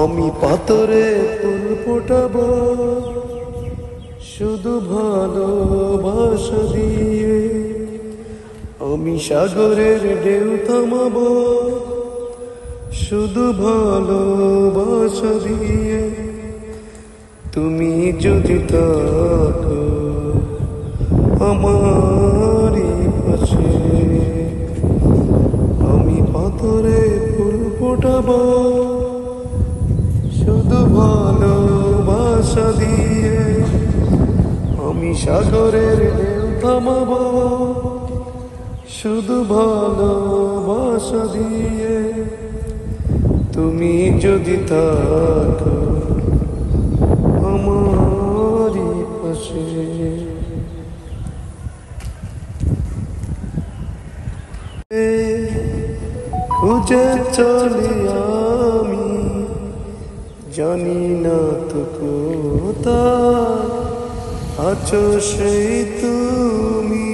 আমি পাথরে ফুল ফোটাবো শুধু ভালোবাসা দিয়ে, আমি সাগরের ঢেউ থামাবো শুধু ভালোবাসা দিয়ে। তুমি যদি থাকো আমারই পাশে, আমি পাথরে ফুল ফোটাবো শুধু ভালোবাসা দিয়ে, আমি সাগরের ঢেউ থামাবো শুধু ভালোবাসা দিয়ে। তুমি যদি থাকো আমারই পাশে। খুঁজে চলি আমি, জানি না তো কোথায় আছো সেই তুমি।